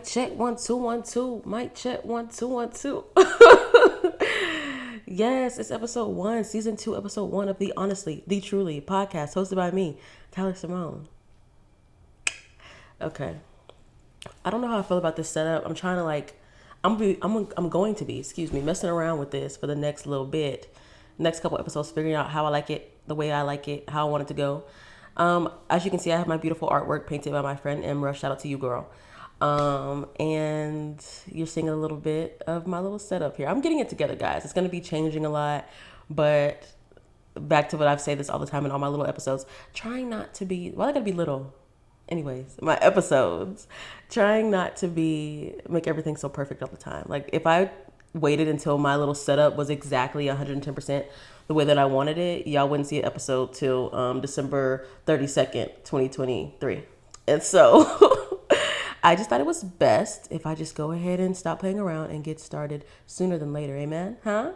Mic check 1 2 1 2. Mic check 1 2 1 2. Yes, it's episode 1, season 2, episode 1 of the Honestly, the Truly podcast hosted by me, Tyler Cimone. Okay, I don't know how I feel about this setup. I'm trying to I'm going to be, excuse me, messing around with this for the next little bit, next couple episodes, figuring out how I like it, the way I like it, how I want it to go. As you can see, I have my beautiful artwork painted by my friend Emra. Shout out to you, girl. And you're seeing a little bit of my little setup here. I'm getting it together, guys. It's going to be changing a lot, but back to what I've said this all the time in all my little episodes, trying not to be, well, I gotta be little. Anyways, my episodes, trying not to make everything so perfect all the time. Like if I waited until my little setup was exactly 110% the way that I wanted it, y'all wouldn't see an episode till December 32nd, 2023. And so I just thought it was best if I just go ahead and stop playing around and get started sooner than later. Amen? Huh?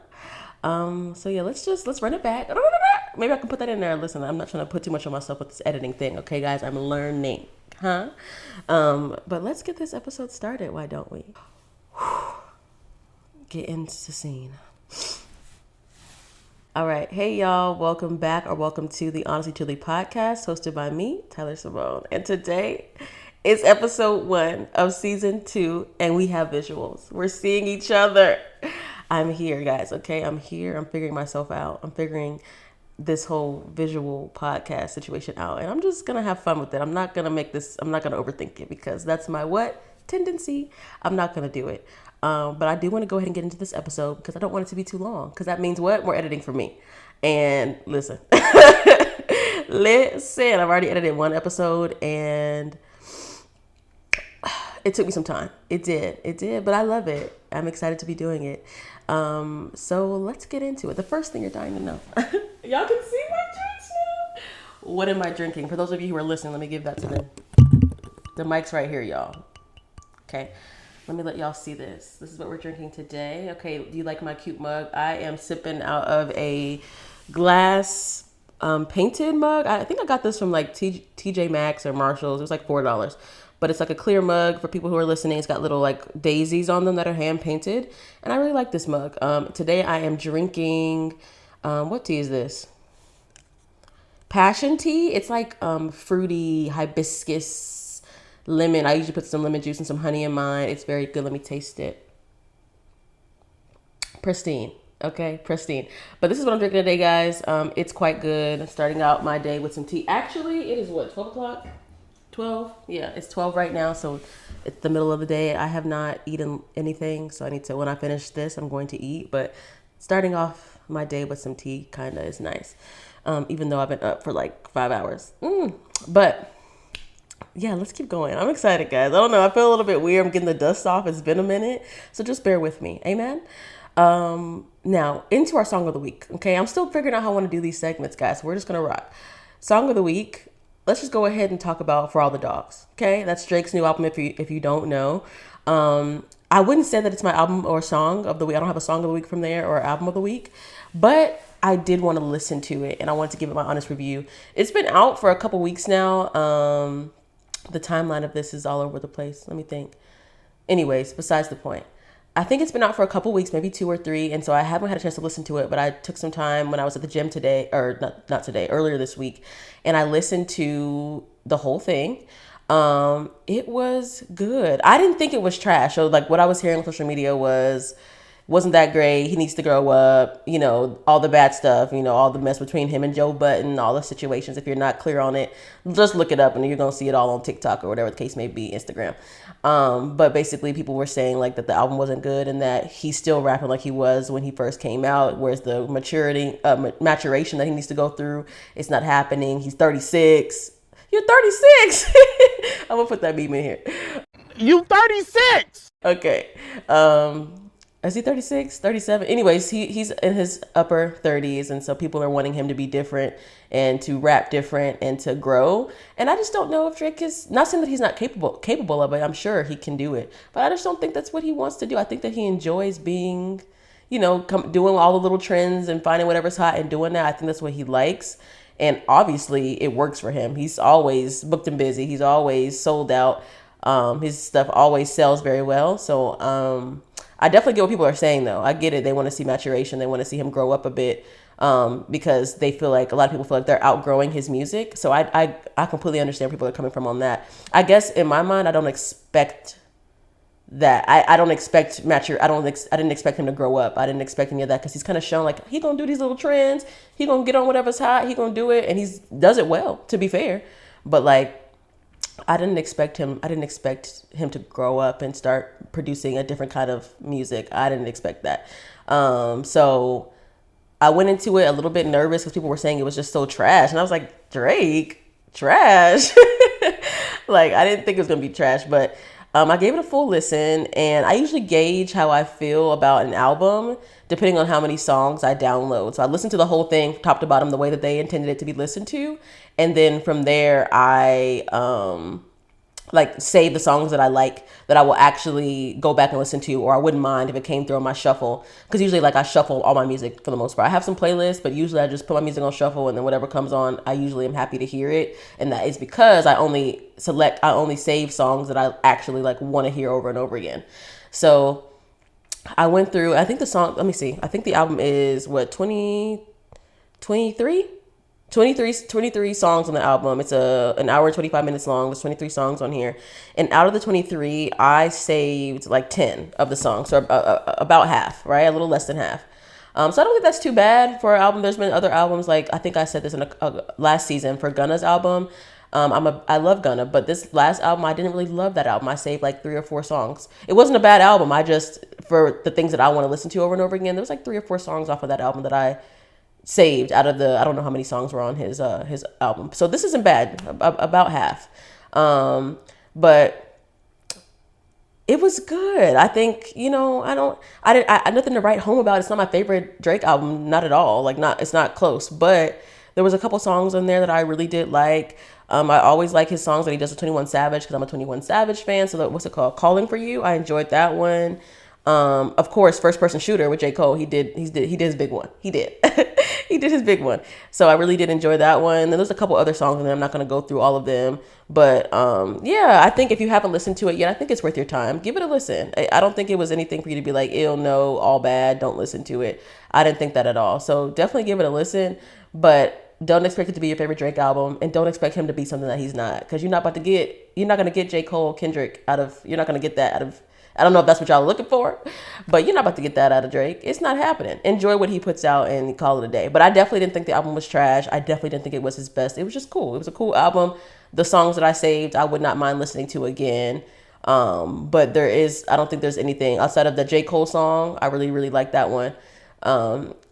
So yeah, let's run it back. Maybe I can put that in there. Listen, I'm not trying to put too much on myself with this editing thing. Okay, guys, I'm learning. Huh? But let's get this episode started. Why don't we? Get into the scene. All right. Hey, y'all. Welcome back or welcome to the Honestly Truly podcast hosted by me, Tyler Cimone. And today is episode 1 of season 2, and we have visuals. We're seeing each other. I'm here, guys. Okay, I'm here. I'm figuring myself out. I'm figuring this whole visual podcast situation out, and I'm just gonna have fun with it. I'm not gonna overthink it because that's my tendency. I'm not gonna do it. But I do want to go ahead and get into this episode because I don't want it to be too long, because that means what? More editing for me. And listen, I've already edited 1 episode and it took me some time. It did, but I love it. I'm excited to be doing it. So let's get into it. The first thing you're dying to know. Y'all can see my drinks now. What am I drinking? For those of you who are listening, let me give that to them. The mic's right here, y'all. Okay. Let me let y'all see this. This is what we're drinking today. Okay, do you like my cute mug? I am sipping out of a glass painted mug. I think I got this from like TJ Maxx or Marshalls. It was like $4. But it's like a clear mug for people who are listening. It's got little like daisies on them that are hand painted. And I really like this mug. Today I am drinking, what tea is this? Passion tea. It's like fruity hibiscus lemon. I usually put some lemon juice and some honey in mine. It's very good. Let me taste it. Pristine. Okay, pristine. But this is what I'm drinking today, guys. It's quite good. Starting out my day with some tea. Actually, it is what, 12 o'clock? 12? Yeah, it's 12 right now, so it's the middle of the day. I have not eaten anything, so I need to, when I finish this, I'm going to eat. But starting off my day with some tea kind of is nice, even though I've been up for like 5 hours. But yeah, let's keep going. I'm excited, guys. I don't know. I feel a little bit weird. I'm getting the dust off. It's been a minute, so just bear with me. Amen. Now, into our song of the week. Okay, I'm still figuring out how I want to do these segments, guys. We're just going to rock. Song of the week. Let's just go ahead and talk about For All the Dogs. Okay, that's Drake's new album if you don't know. I wouldn't say that it's my album or song of the week. I don't have a song of the week from there or album of the week, but I did want to listen to it and I wanted to give it my honest review. It's been out for a couple weeks now. The timeline of this is all over the place. Let me think. Anyways, besides the point. I think it's been out for a couple weeks, maybe 2 or 3. And so I haven't had a chance to listen to it, but I took some time when I was at the gym today, or not today, earlier this week. And I listened to the whole thing. It was good. I didn't think it was trash. So like what I was hearing on social media wasn't that great. He needs to grow up, all the bad stuff, all the mess between him and Joe Budden, all the situations. If you're not clear on it, just look it up and you're going to see it all on TikTok or whatever the case may be, Instagram. But basically people were saying like that the album wasn't good and that he's still rapping like he was when he first came out. Whereas the maturation that he needs to go through, it's not happening. He's 36. You're 36. I'm going to put that meme in here. You 36. Okay. Is he 36, 37? Anyways, he's in his upper 30s. And so people are wanting him to be different and to rap different and to grow. And I just don't know if Drake is, not saying that he's not capable of it. I'm sure he can do it. But I just don't think that's what he wants to do. I think that he enjoys being, doing all the little trends and finding whatever's hot and doing that. I think that's what he likes. And obviously it works for him. He's always booked and busy. He's always sold out. His stuff always sells very well. So I definitely get what people are saying, though. I get it. They want to see maturation. They want to see him grow up a bit, because they feel like a lot of people feel like they're outgrowing his music. So I completely understand where people are coming from on that. I guess in my mind, I don't expect that. I don't expect mature. I didn't expect him to grow up. I didn't expect any of that because he's kind of shown like he gonna do these little trends. He gonna get on whatever's hot. He gonna do it, and he's does it well. To be fair, but like I didn't expect him. I didn't expect him to grow up and start producing a different kind of music. I didn't expect that. So I went into it a little bit nervous because people were saying it was just so trash, and I was like, Drake, trash. Like I didn't think it was gonna be trash, but I gave it a full listen, and I usually gauge how I feel about an album depending on how many songs I download. So I listened to the whole thing, top to bottom, the way that they intended it to be listened to, and then from there, I like save the songs that I like that I will actually go back and listen to, or I wouldn't mind if it came through on my shuffle. Because usually, like I shuffle all my music for the most part. I have some playlists, but usually I just put my music on shuffle, and then whatever comes on, I usually am happy to hear it. And that is because I only save songs that I actually like want to hear over and over again. So I went through. I think the song. Let me see. I think the album is what 23. 23 songs on the album. It's an hour and 25 minutes long. There's 23 songs on here. And out of the 23, I saved like 10 of the songs. So about half, right? A little less than half. So I don't think that's too bad for an album. There's been other albums, like I think I said this in a last season for Gunna's album. I love Gunna, but this last album, I didn't really love that album. I saved like 3 or 4 songs. It wasn't a bad album. I just, for the things that I want to listen to over and over again, there was like 3 or 4 songs off of that album that I saved out of the, I don't know how many songs were on his album. So this isn't bad, about half. But it was good. I think, I nothing to write home about. It's not my favorite Drake album, not at all. Like it's not close, but there was a couple songs in there that I really did like. I always like his songs that he does with 21 Savage because I'm a 21 Savage fan. So what's it called? Calling for You. I enjoyed that one. Of course, First Person Shooter with J. Cole. He did his big one. He did. He did his big one. So I really did enjoy that one. And there's a couple other songs in there. I'm not going to go through all of them. But yeah, I think if you haven't listened to it yet, I think it's worth your time. Give it a listen. I don't think it was anything for you to be like, ew, no, all bad, don't listen to it. I didn't think that at all. So definitely give it a listen. But don't expect it to be your favorite Drake album. And don't expect him to be something that he's not. Because you're not going to get J. Cole, Kendrick you're not going to get that out of, I don't know if that's what y'all are looking for, but you're not about to get that out of Drake. It's not happening. Enjoy what he puts out and call it a day. But I definitely didn't think the album was trash. I definitely didn't think it was his best. It was just cool. It was a cool album. The songs that I saved, I would not mind listening to again. But I don't think there's anything outside of the J. Cole song. I really, really like that one.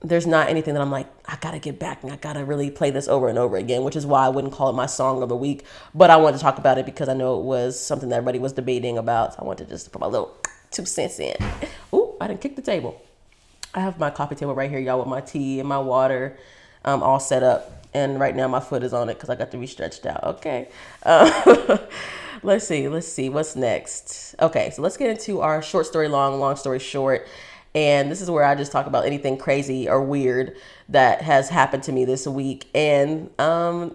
There's not anything that I'm like, I gotta get back and I gotta really play this over and over again, which is why I wouldn't call it my song of the week. But I wanted to talk about it because I know it was something that everybody was debating about. So I wanted to just put my little 2 cents in. Ooh, I didn't kick the table. I have my coffee table right here, y'all, with my tea and my water all set up. And right now my foot is on it because I got to be stretched out. Okay. Let's see. What's next? Okay, so let's get into our short story long story short. And this is where I just talk about anything crazy or weird that has happened to me this week. And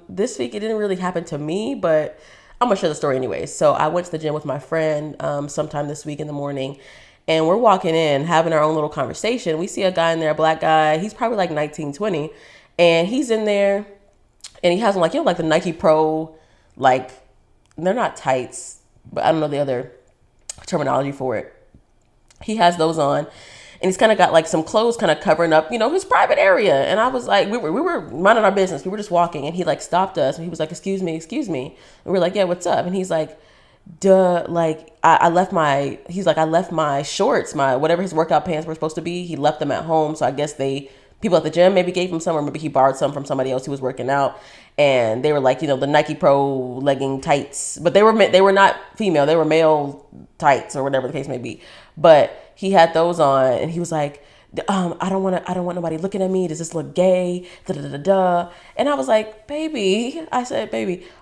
this week, it didn't really happen to me, but I'm going to share the story anyway. So I went to the gym with my friend sometime this week in the morning. And we're walking in, having our own little conversation. We see a guy in there, a black guy. He's probably like 19, 20. And he's in there. And he has on like the Nike Pro, like, they're not tights, but I don't know the other terminology for it. He has those on. And he's kind of got like some clothes kind of covering up, his private area. And I was like, we were minding our business. We were just walking, and he like stopped us, and he was like, excuse me. And we're like, yeah, what's up? And he's like, duh, like I left my shorts, my whatever his workout pants were supposed to be. He left them at home. So I guess people at the gym maybe gave him some, or maybe he borrowed some from somebody else who was working out. And they were like, the Nike Pro legging tights, but they were not female. They were male tights or whatever the case may be. But he had those on, and he was like, I don't want nobody looking at me. Does this look gay? Da da da da. And I was like, baby,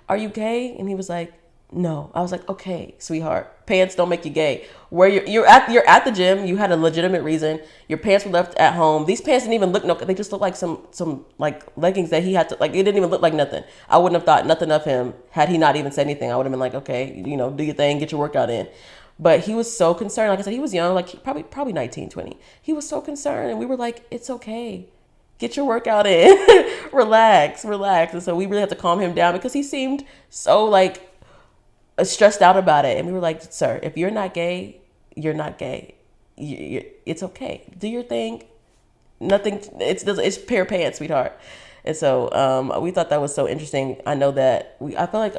are you gay? And he was like, No. I was like, okay, sweetheart, pants don't make you gay. Where you're at the gym, you had a legitimate reason. Your pants were left at home. These pants didn't even look no. They just looked like some like leggings that he had to like. It didn't even look like nothing. I wouldn't have thought nothing of him had he not even said anything. I would have been like, okay, do your thing, get your workout in. But he was so concerned. Like I said, he was young, like probably 19, 20. He was so concerned, and we were like, it's okay. Get your workout in. Relax. And so we really had to calm him down because he seemed so like stressed out about it. And we were like, sir, if you're not gay, you're not gay. It's okay. Do your thing. Nothing. It's pair of pants, sweetheart. And so we thought that was so interesting. I know that I feel like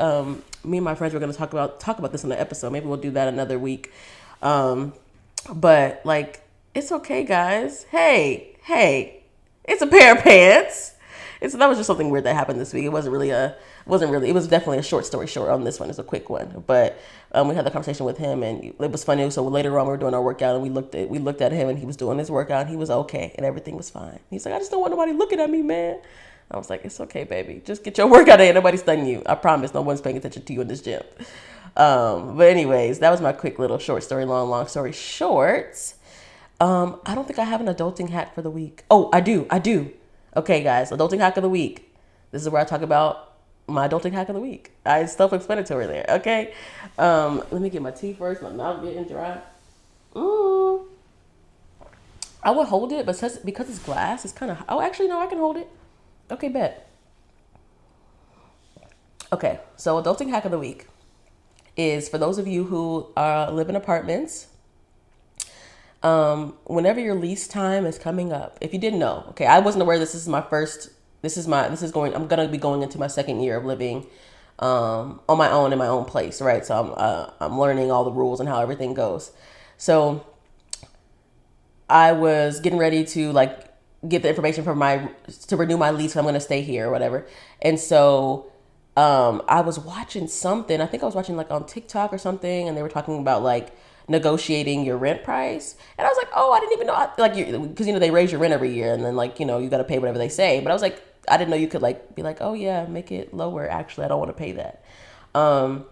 me and my friends were going to talk about this in the episode. Maybe we'll do that another week. But like, it's okay, guys. Hey, it's a pair of pants. That was just something weird that happened this week. It was definitely a short story short on this one. It's a quick one. But we had the conversation with him and it was funny. So later on we were doing our workout and we looked at him and he was doing his workout and he was okay and everything was fine. He's like, I just don't want nobody looking at me, man. I was like, it's okay, baby. Just get your workout in. Nobody's studying you. I promise no one's paying attention to you in this gym. But anyways, that was my quick little short story, long story short. I don't think I have an adulting hack for the week. Oh, I do. Okay, guys, adulting hack of the week. This is where I talk about my adulting hack of the week. It's self-explanatory there, okay? Let me get my tea first. My mouth getting dry. I would hold it, but because it's glass, it's kind of... Oh, actually, no, I can hold it. Okay, bet. Okay, so adulting hack of the week is for those of you who live in apartments. Whenever your lease time is coming up, if you didn't know, okay, I wasn't aware I'm going to be going into my second year of living, on my own in my own place. Right. So I'm learning all the rules and how everything goes. So I was getting ready to like get the information to renew my lease. I'm going to stay here or whatever. And so, I was watching something, I think I was watching like on TikTok or something, and they were talking about like negotiating your rent price. And I was like, oh, I didn't even know, because they raise your rent every year and then like, you got to pay whatever they say. But I was like, I didn't know you could like be like, oh yeah, make it lower. Actually, I don't want to pay that. I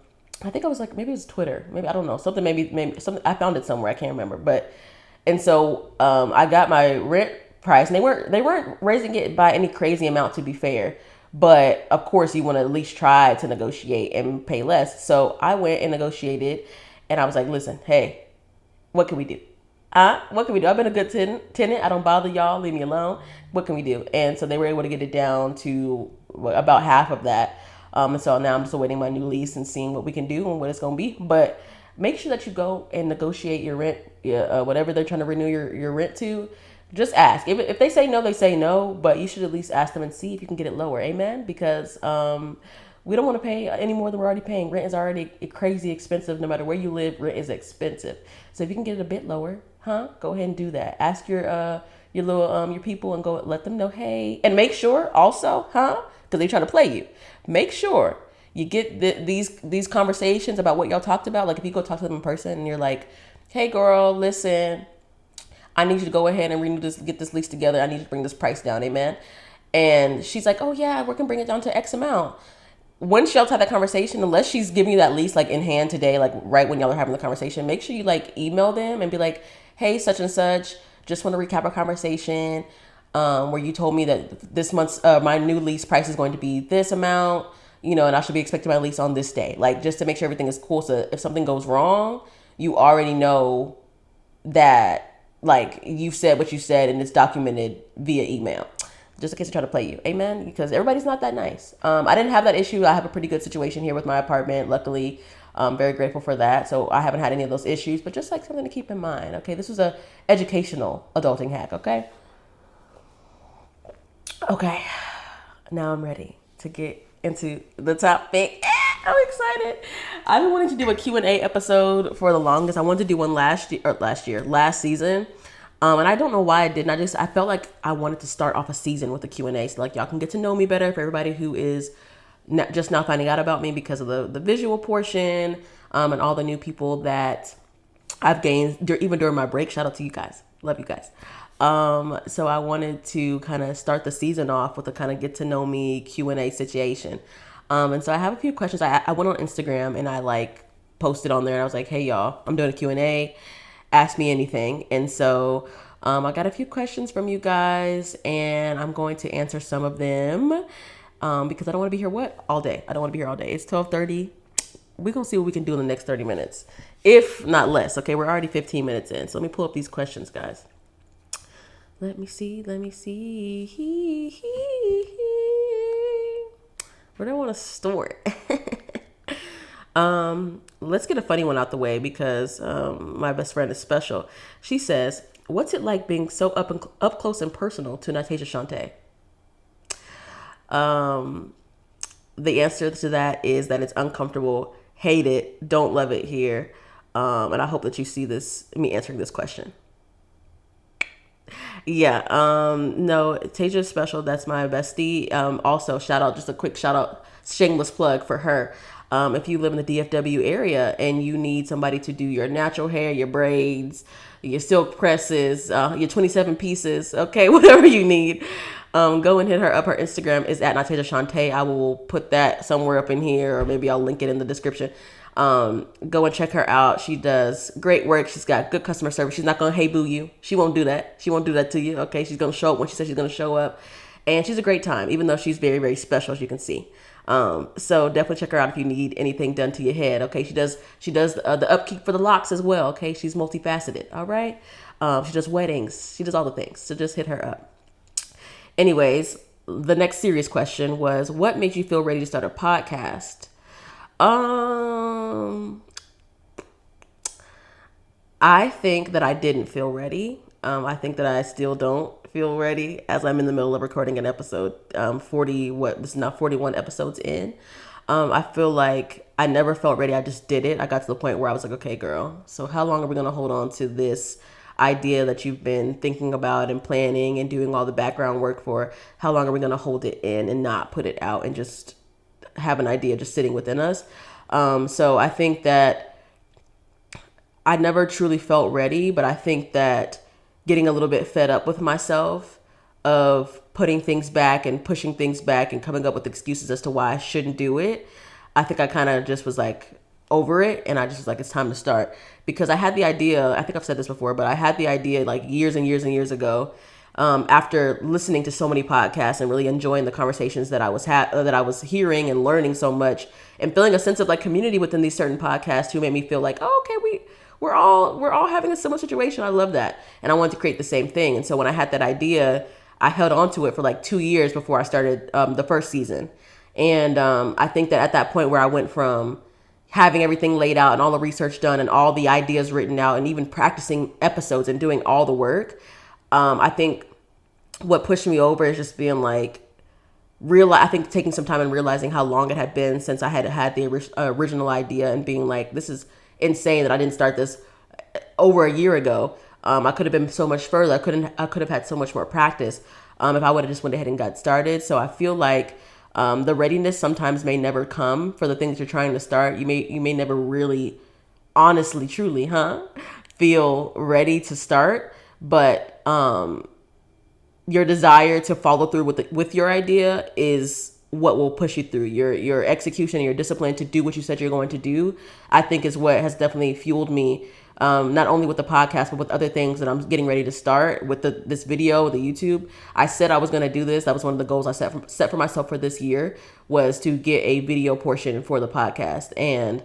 think I was like, maybe it's Twitter. Maybe, I don't know, something, maybe something, I found it somewhere. I can't remember. And so, I got my rent price and they weren't raising it by any crazy amount, to be fair. But of course you want to at least try to negotiate and pay less. So I went and negotiated. And I was like, listen, hey, what can we do? What can we do? I've been a good tenant. I don't bother y'all. Leave me alone. What can we do? And so they were able to get it down to about half of that. And so now I'm just awaiting my new lease and seeing what we can do and what it's going to be. But make sure that you go and negotiate your rent, whatever they're trying to renew your rent to. Just ask. If they say no, they say no. But you should at least ask them and see if you can get it lower. Amen? Because we don't want to pay any more than we're already paying. Rent is already crazy expensive. No matter where you live, rent is expensive. So if you can get it a bit lower, go ahead and do that. Ask your people and go let them know, hey, and make sure also, because they try to play you. Make sure you get these conversations about what y'all talked about. Like if you go talk to them in person and you're like, hey girl, listen, I need you to go ahead and renew this, get this lease together. I need you to bring this price down. Amen. And she's like, oh yeah, we can bring it down to X amount. Once y'all have that conversation, unless she's giving you that lease like in hand today, like right when y'all are having the conversation, make sure you like email them and be like, hey, such and such, just want to recap our conversation where you told me that this month's my new lease price is going to be this amount, and I should be expecting my lease on this day. Like just to make sure everything is cool. So if something goes wrong, you already know that like you said what you said and it's documented via email. Just in case they try to play you. Amen. Because everybody's not that nice. I didn't have that issue. I have a pretty good situation here with my apartment. Luckily, I'm very grateful for that. So I haven't had any of those issues, but just like something to keep in mind. Okay. This was a educational adulting hack. Okay. Okay. Now I'm ready to get into the topic. I'm excited. I've been wanting to do a Q&A episode for the longest. I wanted to do one last season. And I don't know why I didn't. I felt like I wanted to start off a season with a Q&A. So like y'all can get to know me better, for everybody who is just now finding out about me because of the visual portion, and all the new people that I've gained even during my break. Shout out to you guys. Love you guys. So I wanted to kind of start the season off with a kind of get to know me Q&A situation. And so I have a few questions. I went on Instagram and I like posted on there and I was like, hey y'all, I'm doing a Q&A. Ask me anything. And so I got a few questions from you guys and I'm going to answer some of them because I don't want to be here all day. I don't want to be here all day. It's 12:30. We're going to see what we can do in the next 30 minutes, if not less. Okay, we're already 15 minutes in. So let me pull up these questions, guys. Let me see. Where do I want to start? Let's get a funny one out the way because my best friend is special. She says, what's it like being so up close and personal to Natasha Shante? The answer to that is that it's uncomfortable, hate it, don't love it here. And I hope that you see me answering this question. Yeah, no, Tasia special. That's my bestie. Also, just a quick shout out, shameless plug for her. If you live in the DFW area and you need somebody to do your natural hair, your braids, your silk presses, your 27 pieces, okay, whatever you need, go and hit her up. Her Instagram is at Natasha Shante. I will put that somewhere up in here, or maybe I'll link it in the description. Go and check her out. She does great work. She's got good customer service. She's not going to hey boo you. She won't do that. She won't do that to you. Okay. She's going to show up when she says she's going to show up, and she's a great time, even though she's very, very special, as you can see. So definitely check her out if you need anything done to your head. Okay. She does the upkeep for the locks as well. Okay. She's multifaceted. All right. She does weddings. She does all the things. So just hit her up. Anyways, the next serious question was, what made you feel ready to start a podcast? I think that I didn't feel ready. I think that I still don't feel ready as I'm in the middle of recording an episode. 41 episodes in. I feel like I never felt ready. I just did it. I got to the point where I was like, okay, girl, so how long are we going to hold on to this idea that you've been thinking about and planning and doing all the background work for? How long are we going to hold it in and not put it out and just have an idea just sitting within us? So I think that I never truly felt ready, but I think that getting a little bit fed up with myself of putting things back and pushing things back and coming up with excuses as to why I shouldn't do it, I think I kind of just was like over it, and I just was like, it's time to start. Because I had the idea, I think I've said this before, but I had the idea like years and years and years ago, after listening to so many podcasts and really enjoying the conversations that I was hearing and learning so much, and feeling a sense of like community within these certain podcasts who made me feel like, oh, okay, we're all having a similar situation. I love that, and I wanted to create the same thing. And so when I had that idea, I held on to it for like 2 years before I started the first season. And I think that at that point where I went from having everything laid out and all the research done and all the ideas written out and even practicing episodes and doing all the work, I think what pushed me over is just being like, I think taking some time and realizing how long it had been since I had the original idea, and being like, this is insane that I didn't start this over a year ago. I could have been so much further. I could have had so much more practice if I would have just went ahead and got started. So I feel like the readiness sometimes may never come for the things you're trying to start. You may never really, honestly, truly, feel ready to start. But your desire to follow through with your idea is what will push you through. Your execution and your discipline to do what you said you're going to do, I think, is what has definitely fueled me. Not only with the podcast, but with other things that I'm getting ready to start with this video, the YouTube. I said I was going to do this. That was one of the goals I set for myself for this year, was to get a video portion for the podcast. And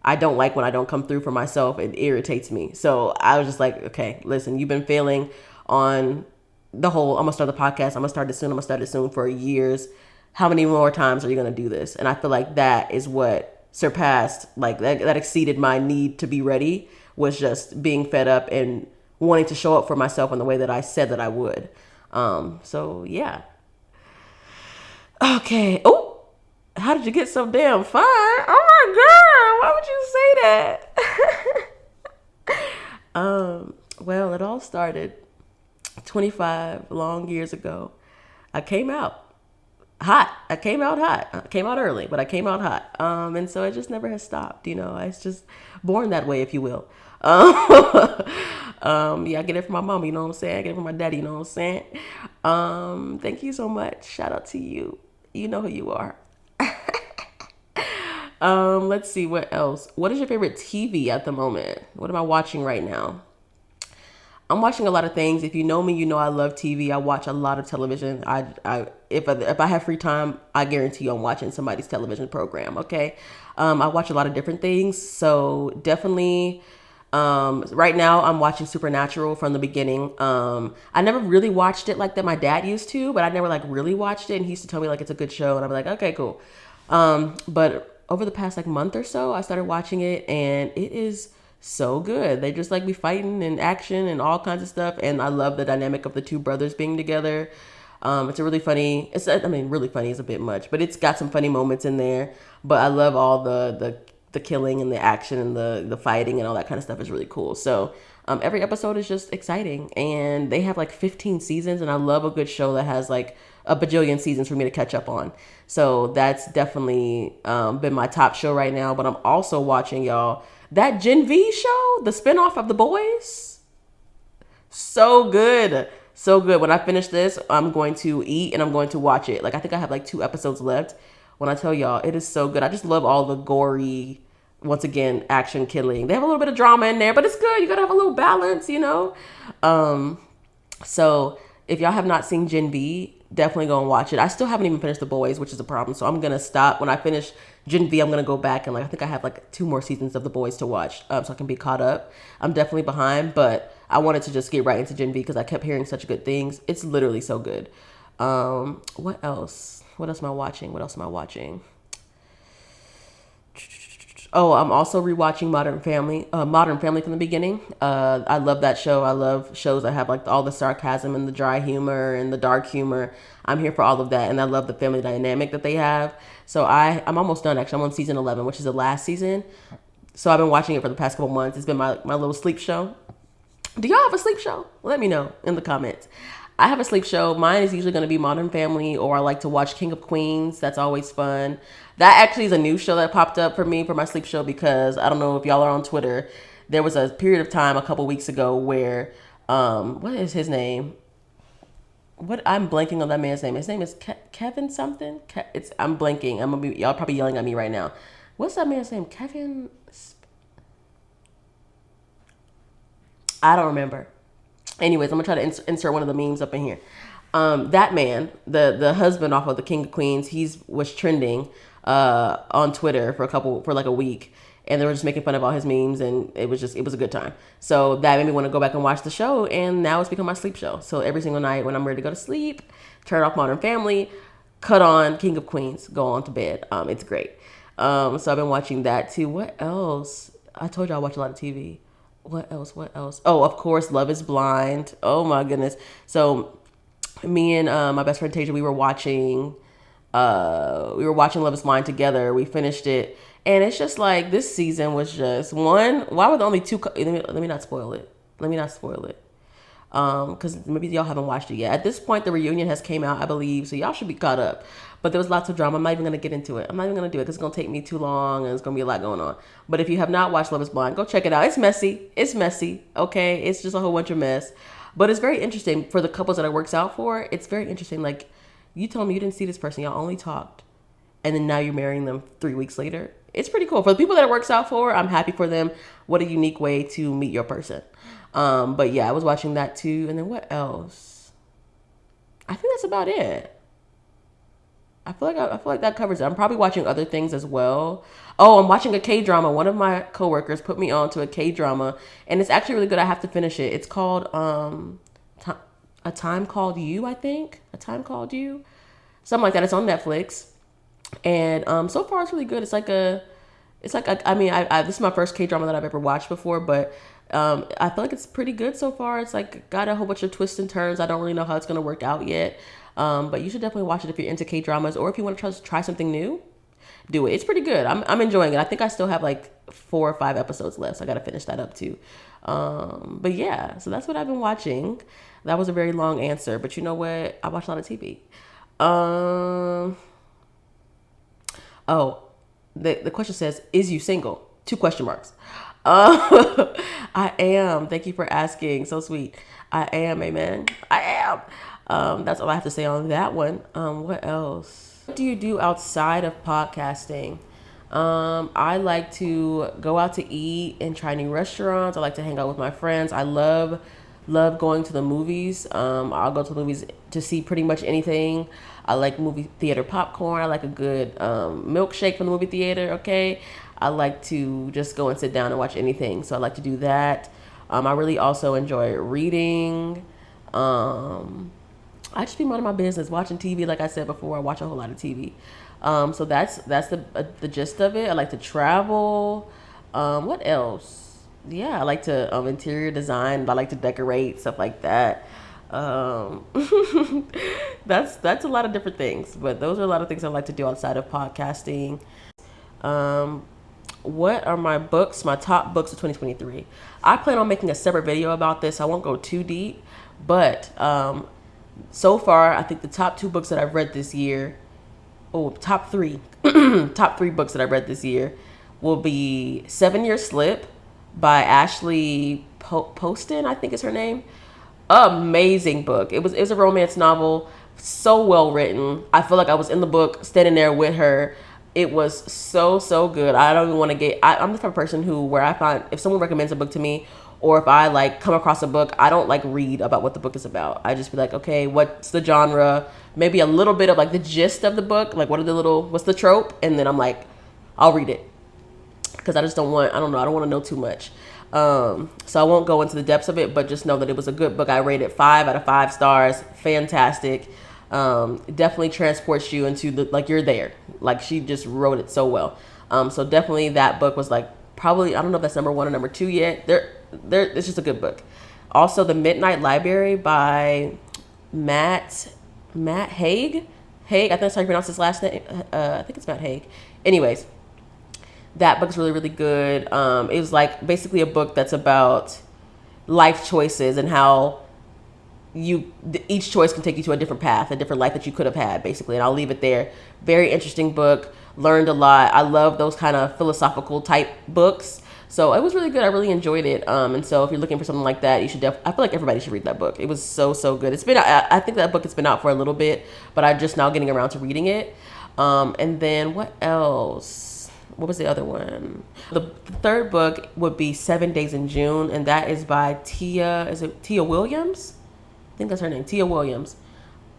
I don't like when I don't come through for myself. It irritates me. So I was just like, okay, listen, you've been failing on the whole, I'm going to start the podcast. I'm going to start it soon for years. How many more times are you going to do this? And I feel like that is what surpassed, like that exceeded my need to be ready, was just being fed up and wanting to show up for myself in the way that I said that I would. So yeah. Okay. Oh, how did you get so damn fine? Oh my God. Why would you say that? Well, it all started 25 long years ago. I came out hot. I came out early, but I came out hot. And so it just never has stopped. It's just born that way, if you will. Yeah, I get it from my mom, you know what I'm saying? I get it from my daddy, you know what I'm saying? Thank you so much. Shout out to you. You know who you are. Let's see what else. What is your favorite TV at the moment? What am I watching right now? I'm watching a lot of things. If you know me, you know I love TV. I watch a lot of television. If I have free time, I guarantee you I'm watching somebody's television program. Okay, I watch a lot of different things. So definitely, right now I'm watching Supernatural from the beginning. I never really watched it like that. My dad used to, but I never like really watched it. And he used to tell me like it's a good show, and I'm like, okay, cool. But over the past like month or so, I started watching it, and it is so good. They just like be fighting and action and all kinds of stuff. And I love the dynamic of the two brothers being together. It's a really funny. Really funny is a bit much, but it's got some funny moments in there. But I love all the killing and the action and the fighting and all that kind of stuff is really cool. So every episode is just exciting, and they have like 15 seasons, and I love a good show that has like a bajillion seasons for me to catch up on. So that's definitely been my top show right now. But I'm also watching, y'all, that Gen V show, the spinoff of The Boys. So good. So good. When I finish this, I'm going to eat and I'm going to watch it. Like, I think I have like 2 episodes left. When I tell y'all, it is so good. I just love all the gory, once again, action killing. They have a little bit of drama in there, but it's good. You gotta have a little balance, you know? So if y'all have not seen Gen V, definitely go and watch it. I still haven't even finished The Boys, which is a problem. So I'm gonna stop when I finish Gen V. I'm gonna go back and like I think I have like 2 more seasons of The Boys to watch, so I can be caught up. I'm definitely behind, but I wanted to just get right into Gen V because I kept hearing such good things. It's literally so good. What else? What else am I watching? What else am I watching? Oh, I'm also rewatching Modern Family. Modern Family from the beginning. I love that show. I love shows that have like all the sarcasm and the dry humor and the dark humor. I'm here for all of that, and I love the family dynamic that they have. So I'm almost done. Actually, I'm on season 11, which is the last season. So I've been watching it for the past couple months. It's been my little sleep show. Do y'all have a sleep show? Let me know in the comments. I have a sleep show. Mine is usually going to be Modern Family, or I like to watch King of Queens. That's always fun. That actually is a new show that popped up for me for my sleep show because I don't know if y'all are on Twitter. There was a period of time a couple weeks ago where, what is his name? I'm blanking on that man's name. His name is Kevin something. I'm blanking. Y'all probably yelling at me right now. What's that man's name? Kevin. I don't remember. Anyways, I'm gonna try to insert one of the memes up in here. That man, the husband off of the King of Queens, was trending on Twitter for like a week, and they were just making fun of all his memes, and it was a good time. So that made me want to go back and watch the show, and now it's become my sleep show. So every single night when I'm ready to go to sleep, turn off Modern Family, cut on King of Queens, go on to bed. It's great. So I've been watching that too. What else? I told you I watch a lot of TV. What else? What else? Oh, of course, Love is Blind. Oh my goodness. So me and my best friend Tasia, we were watching Love is Blind together. We finished it, and it's just like this season was just one. Why were there only 2? Let me not spoil it. Let me not spoil it. Because maybe y'all haven't watched it yet. At this point, the reunion has came out, I believe, so y'all should be caught up. But there was lots of drama. I'm not even gonna get into it. I'm not even gonna do it because it's gonna take me too long and it's gonna be a lot going on. But if you have not watched Love Is Blind, go check it out. It's messy. It's messy. Okay, it's just a whole bunch of mess. But it's very interesting for the couples that it works out for. It's very interesting. Like, you told me you didn't see this person, y'all only talked, and then now you're marrying them 3 weeks later. It's pretty cool for the people that it works out for. I'm happy for them. What a unique way to meet your person. But yeah, I was watching that too. And then what else? I think that's about it. I feel like that covers it. I'm probably watching other things as well. Oh, I'm watching a K-drama. One of my coworkers put me on to a K-drama, and it's actually really good. I have to finish it. It's called A Time Called You, I think. A Time Called You. Something like that. It's on Netflix. And so far it's really good. This is my first K-drama that I've ever watched before, but I feel like it's pretty good so far. It's like got a whole bunch of twists and turns. I don't really know how it's going to work out yet. But you should definitely watch it if you're into K-dramas, or if you want to try something new, do it. It's pretty good. I'm enjoying it. I think I still have like 4 or 5 episodes left, so I got to finish that up too. But yeah, so that's what I've been watching. That was a very long answer, but you know what? I watch a lot of TV. Oh, the question says, is you single? 2 question marks. I am. Thank you for asking. So sweet. I am, amen. I am. That's all I have to say on that one. What else? What do you do outside of podcasting? I like to go out to eat and try new restaurants. I like to hang out with my friends. I love going to the movies. I'll go to the movies to see pretty much anything. I like movie theater popcorn. I like a good milkshake from the movie theater. Okay, I like to just go and sit down and watch anything. So I like to do that. I really also enjoy reading. I just be minding my business, watching TV. Like I said before, I watch a whole lot of TV. So that's the gist of it. I like to travel. What else? Yeah, I like to interior design. I like to decorate, stuff like that. Um, that's a lot of different things, but those are a lot of things I like to do outside of podcasting. Um, what are my books? My top books of 2023. I plan on making a separate video about this. I won't go too deep, but so far, I think the top two books that I've read this year, top three, top three books that I've read this year will be 7 Year Slip by Ashley Poston, I think is her name. Amazing book. It was a romance novel, so well written. I feel like I was in the book, standing there with her. It was so good. I don't even want to get. I'm the type of person where I find if someone recommends a book to me, or if I like come across a book, I don't like read about what the book is about. I just be like, okay, what's the genre? Maybe a little bit of like the gist of the book, like what's the trope, and then I'm like, I'll read it because I just don't want. I don't want to know too much. So I won't go into the depths of it, but just know that it was a good book. I rated 5 out of 5 stars. Fantastic. Definitely transports you into like you're there. Like she just wrote it so well. So definitely that book was like probably, I don't know if that's number 1 or number 2 yet. It's just a good book. Also, The Midnight Library by Matt Haig. I think that's how you pronounce his last name. I think it's Matt Haig. Anyways, that book's really good. It was like basically a book that's about life choices and how each choice can take you to a different path, a different life that you could have had, basically. And I'll leave it there. Very interesting book. Learned a lot. I love those kind of philosophical type books. So it was really good. I really enjoyed it. And so if you're looking for something like that, you should I feel like everybody should read that book. It was so good. It's been, I think that book has been out for a little bit, but I'm just now getting around to reading it. And then what else? What was the other one? The third book would be 7 Days in June, and that is by Tia Williams? I think that's her name, Tia Williams.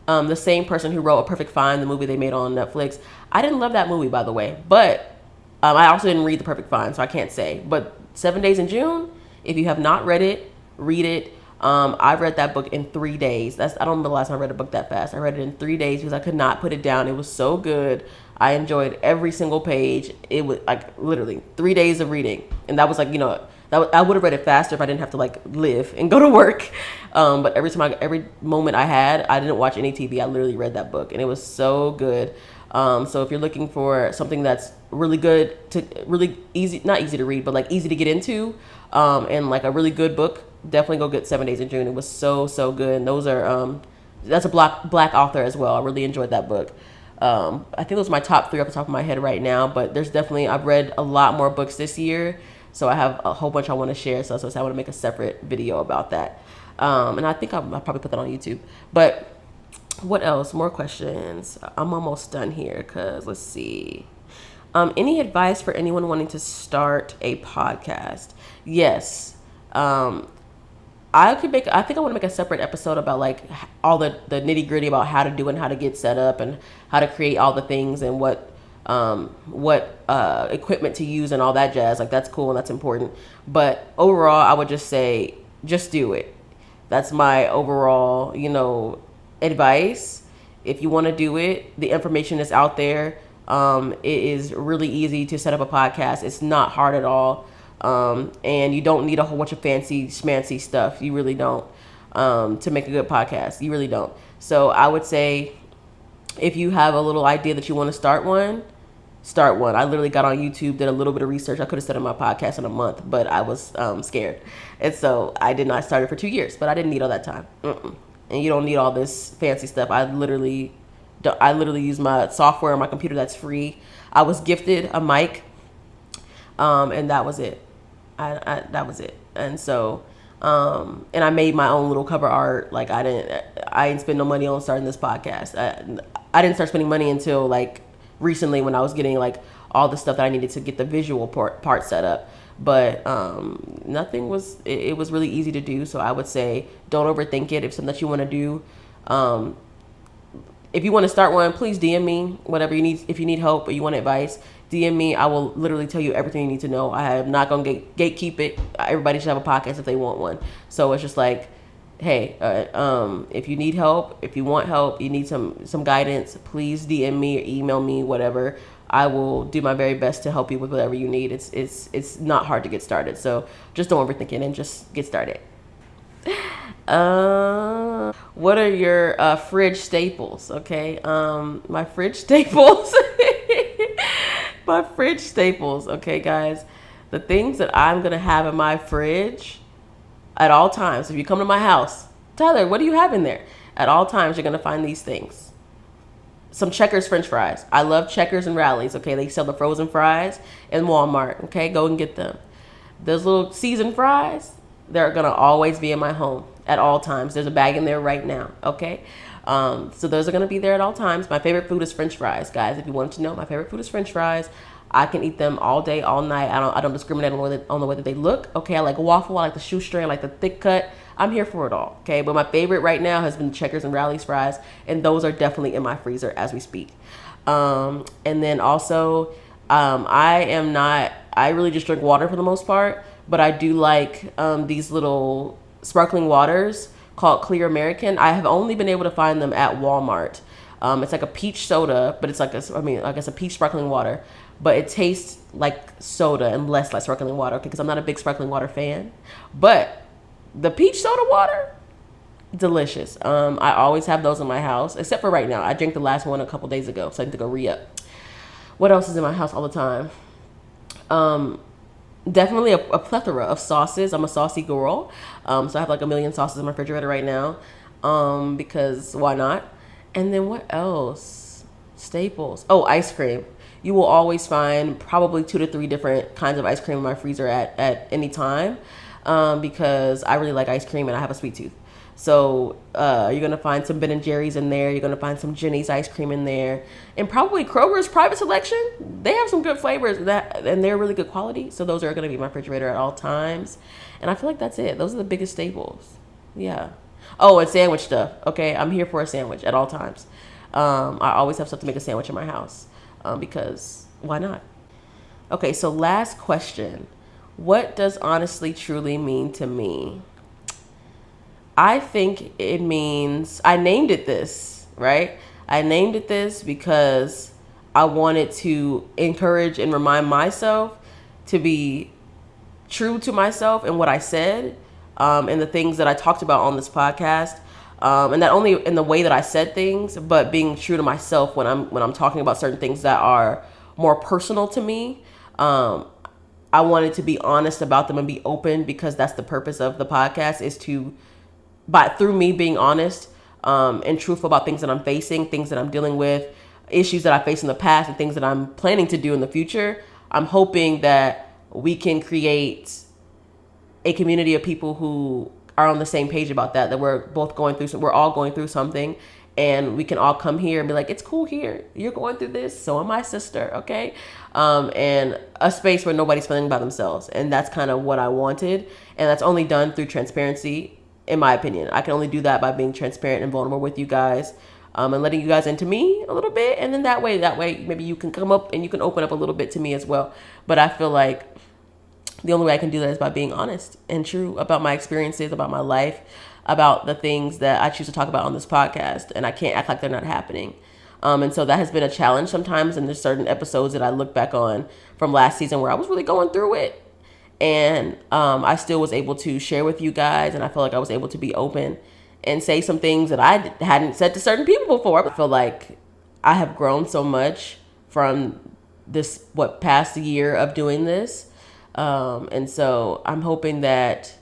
The same person who wrote A Perfect Find, the movie they made on Netflix. I didn't love that movie, by the way, but I also didn't read The Perfect Find, so I can't say. But 7 Days in June, if you have not read it, read it. I read that book in 3 days. I don't remember the last time I read a book that fast. I read it in 3 days because I could not put it down. It was so good. I enjoyed every single page. It was like literally 3 days of reading. And that was like, I would have read it faster if I didn't have to like live and go to work. But every moment I had, I didn't watch any TV. I literally read that book and it was so good. So if you're looking for something that's really good really easy, not easy to read, but like easy to get into, and like a really good book, definitely go get 7 Days in June. It was so good. And that's a black author as well. I really enjoyed that book. I think those are my top 3 off the top of my head right now, but I've read a lot more books this year. So I have a whole bunch I want to share. So I want to make a separate video about that. And I think I'll probably put that on YouTube. But what else? More questions. I'm almost done here because let's see. Any advice for anyone wanting to start a podcast? Yes. I think I want to make a separate episode about like all the nitty gritty about how to do and how to get set up and how to create all the things and what equipment to use and all that jazz. Like that's cool and that's important. But overall, I would just say, just do it. That's my overall, advice. If you want to do it, the information is out there. It is really easy to set up a podcast. It's not hard at all. And you don't need a whole bunch of fancy schmancy stuff. You really don't, to make a good podcast. You really don't. So I would say if you have a little idea that you want to start one. I literally got on YouTube, did a little bit of research. I could have started my podcast in a month, but I was scared. And so I did not start it for 2 years, but I didn't need all that time. And you don't need all this fancy stuff. I literally use my software on my computer that's free. I was gifted a mic, and that was it. That was it. And so, and I made my own little cover art. Like I didn't spend no money on starting this podcast. I didn't start spending money until like recently when I was getting like all the stuff that I needed to get the visual part set up. But nothing was, it was really easy to do. So I would say don't overthink it. If something that you want to do, if you want to start one, please DM me, whatever you need. If you need help or you want advice, DM me. I will literally tell you everything you need to know. I am not going to gatekeep it. Everybody should have a podcast if they want one. So it's just like, hey, if you need help, if you want help, you need some guidance, please DM me or email me, whatever. I will do my very best to help you with whatever you need. It's not hard to get started. So just don't overthink it and just get started. What are your fridge staples? Okay. My fridge staples. My fridge staples. Okay, guys. The things that I'm gonna have in my fridge at all times. If you come to my house, Tyler, what do you have in there? At all times, you're gonna find these things. Some Checkers French fries. I love Checkers and Rallies. Okay, they sell the frozen fries in Walmart. Okay, go and get them. Those little seasoned fries, they're gonna always be in my home at all times. There's a bag in there right now. Okay, so those are gonna be there at all times. My favorite food is French fries, guys. If you wanted to know, my favorite food is French fries. I can eat them all day, all night. I don't discriminate on the way that they look. Okay, I like waffle, I like the shoestring, I like the thick cut. I'm here for it all. Okay, but my favorite right now has been Checkers and Rallies fries, and those are definitely in my freezer as we speak. And then also, I really just drink water for the most part, but I do like these little sparkling waters called Clear American. I have only been able to find them at Walmart. It's like a peach soda, but it's like I guess a peach sparkling water, but it tastes like soda and less like sparkling water. Okay, because I'm not a big sparkling water fan, but the peach soda water, delicious. I always have those in my house, except for right now. I drank the last one a couple days ago, so I need to go re-up. What else is in my house all the time? Definitely a plethora of sauces. I'm a saucy girl, so I have like a million sauces in my refrigerator right now, because why not? And then what else? Staples. Oh, ice cream. You will always find probably 2 to 3 different kinds of ice cream in my freezer at any time, because I really like ice cream and I have a sweet tooth. So you're going to find some Ben & Jerry's in there. You're going to find some Jenny's ice cream in there. And probably Kroger's Private Selection. They have some good flavors and they're really good quality. So those are going to be in my refrigerator at all times. And I feel like that's it. Those are the biggest staples. Yeah. Oh, and sandwich stuff. Okay, I'm here for a sandwich at all times. I always have stuff to make a sandwich in my house, because why not? Okay, so last question. What does honestly truly mean to me? I think it means, I named it this, right? I named it this because I wanted to encourage and remind myself to be true to myself and what I said, and the things that I talked about on this podcast, and not only in the way that I said things, but being true to myself when I'm talking about certain things that are more personal to me. I wanted to be honest about them and be open, because that's the purpose of the podcast, is to, through me being honest and truthful about things that I'm facing, things that I'm dealing with, issues that I faced in the past, and things that I'm planning to do in the future. I'm hoping that we can create a community of people who are on the same page about that we're all going through something, and we can all come here and be like, it's cool here. You're going through this. So am I, sister. Okay. And a space where nobody's feeling by themselves. And that's kind of what I wanted. And that's only done through transparency, in my opinion. I can only do that by being transparent and vulnerable with you guys, and letting you guys into me a little bit. And then that way, maybe you can come up and you can open up a little bit to me as well. But I feel like the only way I can do that is by being honest and true about my experiences, about my life, about the things that I choose to talk about on this podcast. And I can't act like they're not happening. And so that has been a challenge sometimes. And there's certain episodes that I look back on from last season where I was really going through it. And I still was able to share with you guys. And I feel like I was able to be open and say some things that I hadn't said to certain people before. I feel like I have grown so much from this, past year of doing this. And so I'm hoping that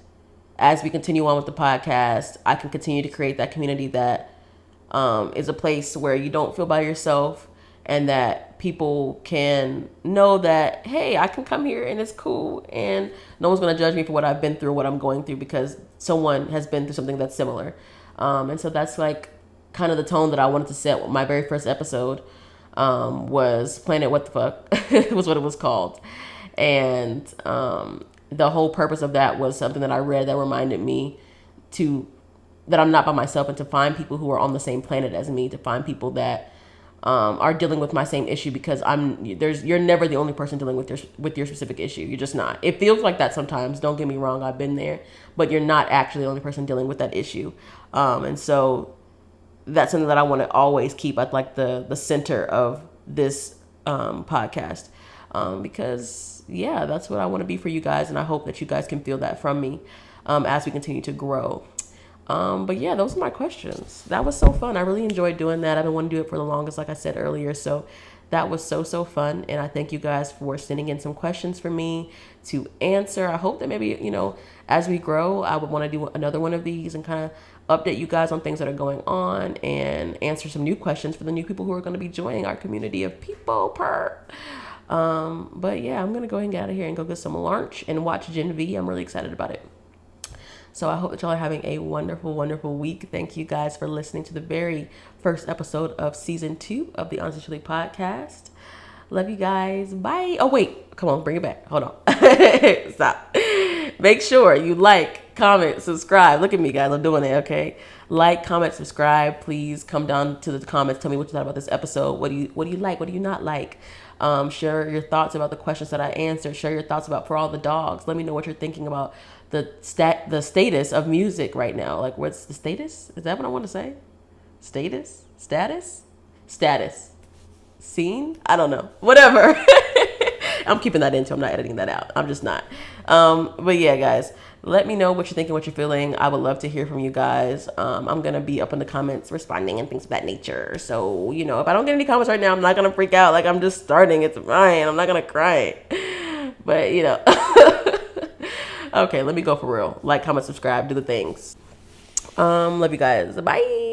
as we continue on with the podcast, I can continue to create that community that is a place where you don't feel by yourself, and that people can know that, hey, I can come here and it's cool, and no one's going to judge me for what I've been through, what I'm going through, because someone has been through something that's similar. And so that's like kind of the tone that I wanted to set with my very first episode. was Planet What the Fuck was what it was called. And the whole purpose of that was something that I read that reminded me that I'm not by myself, and to find people who are on the same planet as me, to find people that are dealing with my same issue, because you're never the only person dealing with your specific issue. You're just not. It feels like that sometimes. Don't get me wrong, I've been there, but you're not actually the only person dealing with that issue. And so that's something that I want to always keep at like the center of this podcast, because yeah, that's what I want to be for you guys, and I hope that you guys can feel that from me as we continue to grow. But yeah, those are my questions. That was so fun. I really enjoyed doing that. I've been wanting to do it for the longest, like I said earlier. So that was so fun. And I thank you guys for sending in some questions for me to answer. I hope that maybe, as we grow, I would want to do another one of these and kind of update you guys on things that are going on and answer some new questions for the new people who are going to be joining our community of people but yeah, I'm going to go ahead and get out of here and go get some lunch and watch Gen V. I'm really excited about it. So I hope that y'all are having a wonderful, wonderful week. Thank you guys for listening to the very first episode of season 2 of the Honestly Truly podcast. Love you guys. Bye. Oh, wait. Come on. Bring it back. Hold on. Stop. Make sure you like, comment, subscribe. Look at me, guys. I'm doing it, okay? Like, comment, subscribe. Please come down to the comments. Tell me what you thought about this episode. What do you like? What do you not like? Share your thoughts about the questions that I answered. Share your thoughts about For All the Dogs. Let me know what you're thinking about the status of music right now. Like, what's the status? Is that what I want to say? Status? Scene? I don't know. Whatever. I'm keeping that in too. I'm not editing that out. I'm just not. But yeah, guys, let me know what you're thinking, what you're feeling. I would love to hear from you guys. I'm going to be up in the comments responding and things of that nature. So, if I don't get any comments right now, I'm not going to freak out. Like, I'm just starting. It's fine. I'm not going to cry. But, okay, let me go for real. Like, comment, subscribe, do the things. Love you guys. Bye.